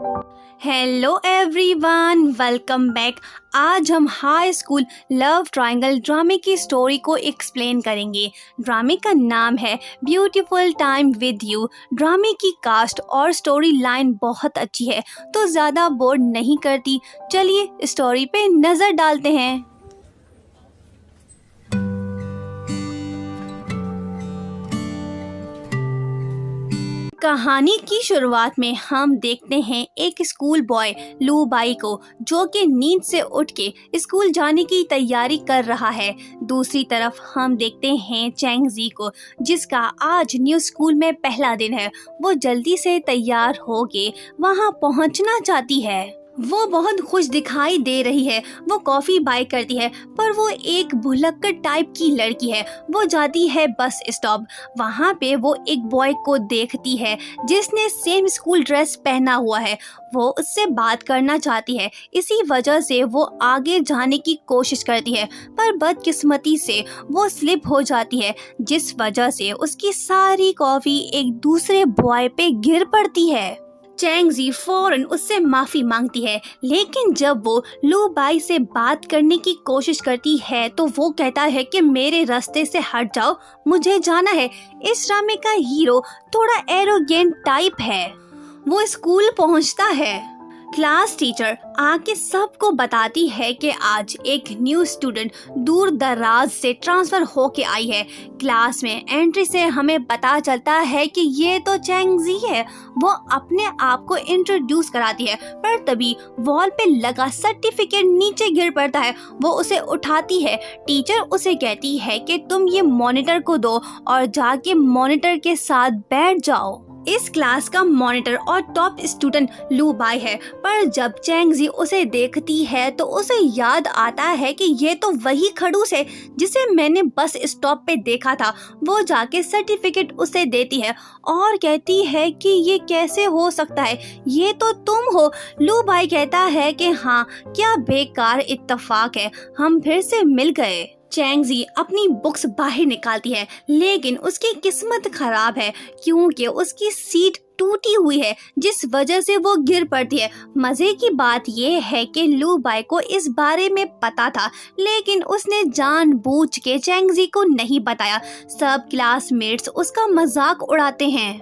Hello everyone, welcome back. आज हम high school love triangle ड्रामे की स्टोरी को एक्सप्लेन करेंगे। ड्रामे का नाम है ब्यूटीफुल टाइम विद यू। ड्रामे की कास्ट और स्टोरी लाइन बहुत अच्छी है, तो ज़्यादा बोर नहीं करती। चलिए स्टोरी पे नज़र डालते हैं। कहानी की शुरुआत में हम देखते हैं एक स्कूल बॉय लू बाई को, जो कि नींद से उठ के स्कूल जाने की तैयारी कर रहा है। दूसरी तरफ हम देखते हैं चैंग जी को, जिसका आज न्यू स्कूल में पहला दिन है। वो जल्दी से तैयार होके वहाँ पहुँचना चाहती है। वो बहुत खुश दिखाई दे रही है। वो कॉफी बाय करती है, पर वो एक भुलक्कड़ टाइप की लड़की है। वो जाती है बस स्टॉप। वहाँ पे वो एक बॉय को देखती है जिसने सेम स्कूल ड्रेस पहना हुआ है। वो उससे बात करना चाहती है, इसी वजह से वो आगे जाने की कोशिश करती है, पर बदकिस्मती से वो स्लिप हो जाती है, जिस वजह से उसकी सारी कॉफी एक दूसरे बॉय पे गिर पड़ती है। चैंग जी फौरन उससे माफ़ी मांगती है, लेकिन जब वो लू बाई से बात करने की कोशिश करती है तो वो कहता है कि मेरे रास्ते से हट जाओ, मुझे जाना है। इस ड्रामे का हीरो थोड़ा एरोगेंट टाइप है। वो स्कूल पहुंचता है। क्लास टीचर आके सबको बताती है कि आज एक न्यू स्टूडेंट दूर दराज से ट्रांसफ़र होके आई है। क्लास में एंट्री से हमें पता चलता है कि ये तो चैंग जी है। वो अपने आप को इंट्रोड्यूस कराती है, पर तभी वॉल पे लगा सर्टिफिकेट नीचे गिर पड़ता है। वो उसे उठाती है। टीचर उसे कहती है कि तुम ये मॉनिटर को दो और जाके मॉनिटर के साथ बैठ जाओ। इस क्लास का मॉनिटर और टॉप स्टूडेंट लू बाई है, पर जब चैंग जी उसे देखती है तो उसे याद आता है कि ये तो वही खड़ूस है जिसे मैंने बस स्टॉप पे देखा था। वो जाके सर्टिफिकेट उसे देती है और कहती है कि ये कैसे हो सकता है, ये तो तुम हो। लू बाई कहता है कि हाँ, क्या बेकार इत्तेफाक है, हम फिर से मिल गए। चैंग जी अपनी बुक्स बाहर निकालती है, लेकिन उसकी किस्मत खराब है क्योंकि उसकी सीट टूटी हुई है, जिस वजह से वो गिर पड़ती है। मजे की बात ये है कि लू बाई को इस बारे में पता था, लेकिन उसने जानबूझ के चैंग जी को नहीं बताया। सब क्लासमेट्स उसका मजाक उड़ाते हैं।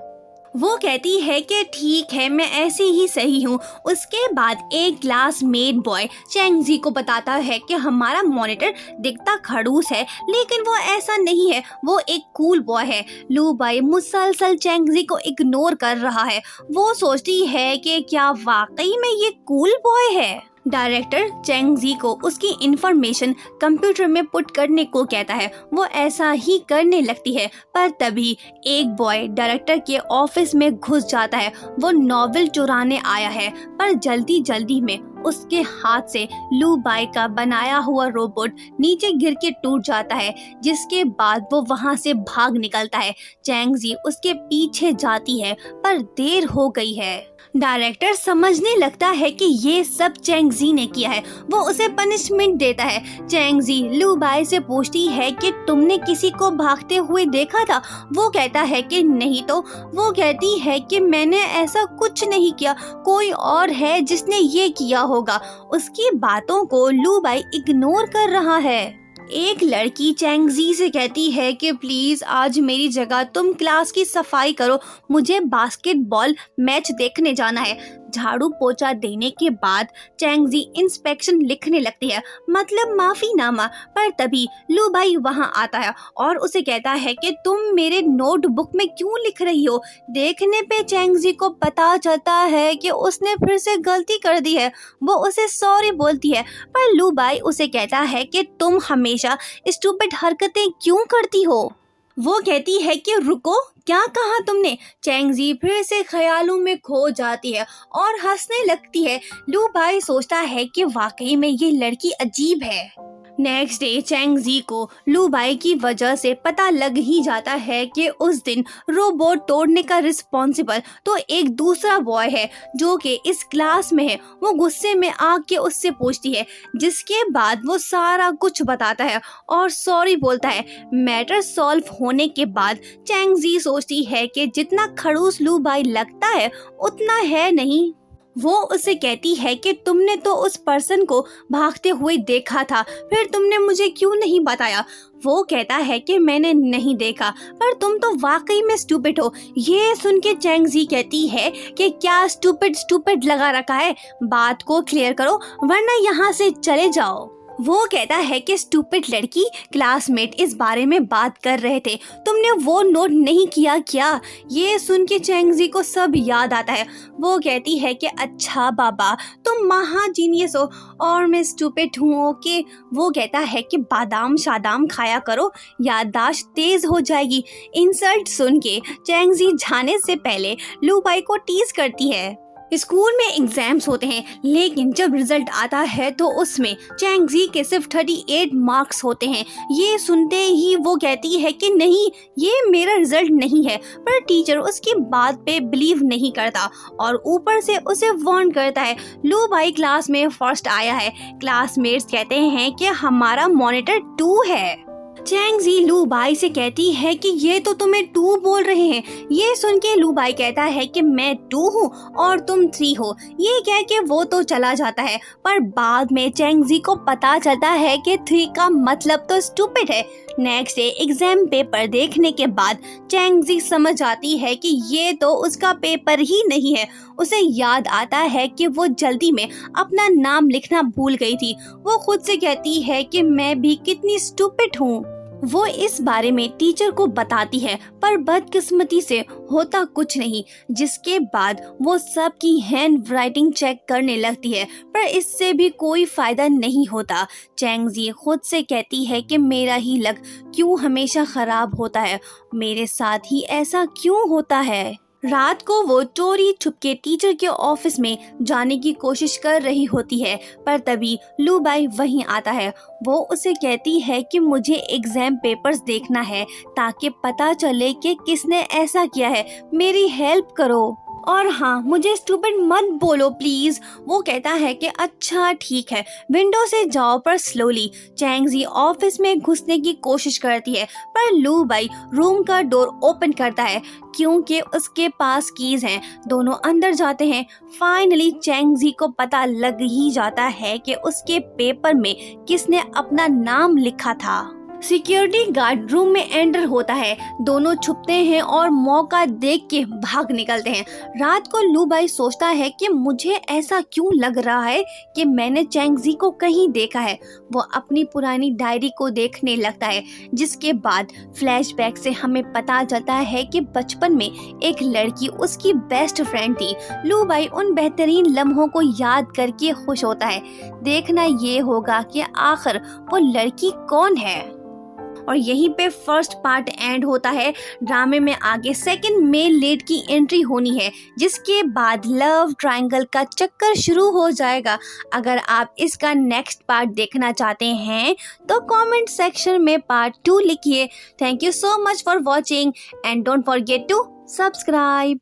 वो कहती है कि ठीक है, मैं ऐसी ही सही हूँ। उसके बाद एक क्लासमेट बॉय चैंग जी को बताता है कि हमारा मॉनिटर दिखता खड़ूस है, लेकिन वो ऐसा नहीं है, वो एक कूल बॉय है। लू बाई मुसलसल चैंग जी को इग्नोर कर रहा है। वो सोचती है कि क्या वाकई में ये कूल बॉय है। डायरेक्टर चैंग जी को उसकी इंफॉर्मेशन कंप्यूटर में पुट करने को कहता है। वो ऐसा ही करने लगती है, पर तभी एक बॉय डायरेक्टर के ऑफिस में घुस जाता है। वो नॉवेल चुराने आया है, पर जल्दी जल्दी में उसके हाथ से लू बाई का बनाया हुआ रोबोट नीचे गिर के टूट जाता है, जिसके बाद वो वहां से भाग निकलता है। चैंग जी उसके पीछे जाती है, पर देर हो गई है। डायरेक्टर समझने लगता है कि ये सब चैंग जी ने किया है। वो उसे पनिशमेंट देता है। चैंग जी लू बाई से पूछती है कि तुमने किसी को भागते हुए देखा था? वो कहता है कि नहीं। तो वो कहती है कि मैंने ऐसा कुछ नहीं किया, कोई और है जिसने ये किया होगा। उसकी बातों को लू बाई इग्नोर कर रहा है। एक लड़की चैंग जी से कहती है कि प्लीज़ आज मेरी जगह तुम क्लास की सफाई करो, मुझे बास्केटबॉल मैच देखने जाना है। झाड़ू पोछा देने के बाद चैंग जी इंस्पेक्शन लिखने लगती है, मतलब माफ़ीनामा। पर तभी लू बाई वहाँ आता है और उसे कहता है कि तुम मेरे नोटबुक में क्यों लिख रही हो। देखने पे चैंग जी को पता चलता है कि उसने फिर से गलती कर दी है। वो उसे सॉरी बोलती है, पर लू बाई उसे कहता है कि तुम हमेशा स्टूपिड हरकतें क्यों करती हो। वो कहती है कि रुको, क्या कहा तुमने? चैंग जी फिर से ख्यालों में खो जाती है और हंसने लगती है। लू बाई सोचता है कि वाकई में ये लड़की अजीब है। नेक्स्ट डे चैंग जी को लू बाई की वजह से पता लग ही जाता है कि उस दिन रोबोट तोड़ने का रिस्पॉन्सिबल तो एक दूसरा बॉय है जो कि इस क्लास में है। वो गुस्से में आके उससे पूछती है, जिसके बाद वो सारा कुछ बताता है और सॉरी बोलता है। मैटर सॉल्व होने के बाद चैंग जी सोचती है कि जितना खड़ूस लू बाई लगता है उतना है नहीं। वो उसे कहती है कि तुमने तो उस पर्सन को भागते हुए देखा था, फिर तुमने मुझे क्यों नहीं बताया। वो कहता है कि मैंने नहीं देखा, पर तुम तो वाकई में स्टूपिड हो। ये सुन के चैंग जी कहती है कि क्या स्टूपिड स्टूपिड लगा रखा है, बात को क्लियर करो वरना यहाँ से चले जाओ। वो कहता है कि स्टूपिड लड़की, क्लासमेट इस बारे में बात कर रहे थे, तुमने वो नोट नहीं किया क्या। ये सुन के चैंग जी को सब याद आता है। वो कहती है कि अच्छा बाबा, तुम महा जीनियस हो और मैं स्टूपिड हूँ। ओके। वो कहता है कि बादाम शादाम खाया करो, याददाश्त तेज हो जाएगी। इंसल्ट सुन के चैंग जी जाने से पहले लू बाई को टीज करती है। स्कूल में एग्जाम्स होते हैं, लेकिन जब रिजल्ट आता है तो उसमें चैंग जी के सिर्फ 38 मार्क्स होते हैं। ये सुनते ही वो कहती है कि नहीं, ये मेरा रिजल्ट नहीं है, पर टीचर उसकी बात पे बिलीव नहीं करता और ऊपर से उसे वार्न करता है। लू बाई क्लास में फर्स्ट आया है। क्लासमेट्स कहते हैं कि हमारा मॉनिटर 2 है। चैंग जी लू बाई से कहती है कि ये तो तुम्हें 2 बोल रहे हैं। ये सुन के लू बाई कहता है कि मैं 2 हूँ और तुम 3 हो। ये कह के वो तो चला जाता है, पर बाद में चैंग जी को पता चलता है कि 3 का मतलब तो स्टूपिड है। नेक्स्ट डे एग्जाम पेपर देखने के बाद चैंग जी समझ आती है कि ये तो उसका पेपर ही नहीं है। उसे याद आता है कि वो जल्दी में अपना नाम लिखना भूल गई थी। वो खुद से कहती है कि मैं भी कितनी स्टूपिड हूँ। वो इस बारे में टीचर को बताती है, पर बदकिस्मती से होता कुछ नहीं। जिसके बाद वो सबकी हैंड राइटिंग चेक करने लगती है, पर इससे भी कोई फायदा नहीं होता। चैंग जी खुद से कहती है कि मेरा ही लक क्यों हमेशा खराब होता है, मेरे साथ ही ऐसा क्यों होता है। रात को वो चोरी छुपके टीचर के ऑफिस में जाने की कोशिश कर रही होती है, पर तभी लू बाई वहीं आता है। वो उसे कहती है कि मुझे एग्जाम पेपर्स देखना है ताकि पता चले कि किसने ऐसा किया है, मेरी हेल्प करो। और हाँ, मुझे स्टूपिड मत बोलो प्लीज। वो कहता है कि अच्छा ठीक है, विंडो से जाओ पर स्लोली। चैंग जी ऑफिस में घुसने की कोशिश करती है, पर लू बाई रूम का डोर ओपन करता है क्योंकि उसके पास कीज हैं। दोनों अंदर जाते हैं। फाइनली चैंग जी को पता लग ही जाता है कि उसके पेपर में किसने अपना नाम लिखा था। सिक्योरिटी गार्ड रूम में एंटर होता है। दोनों छुपते हैं और मौका देख के भाग निकलते हैं। रात को लू बाई सोचता है कि मुझे ऐसा क्यों लग रहा है कि मैंने चैंग जी को कहीं देखा है। वो अपनी पुरानी डायरी को देखने लगता है, जिसके बाद फ्लैशबैक से हमें पता चलता है कि बचपन में एक लड़की उसकी बेस्ट फ्रेंड थी। लू बाई उन बेहतरीन लम्हों को याद करके खुश होता है। देखना ये होगा कि आखिर वो लड़की कौन है। और यहीं पे फर्स्ट पार्ट एंड होता है। ड्रामे में आगे सेकंड मेल लीड की एंट्री होनी है, जिसके बाद लव ट्रायंगल का चक्कर शुरू हो जाएगा। अगर आप इसका नेक्स्ट पार्ट देखना चाहते हैं तो कमेंट सेक्शन में पार्ट 2 लिखिए। Thank you so much for watching and don't forget to subscribe.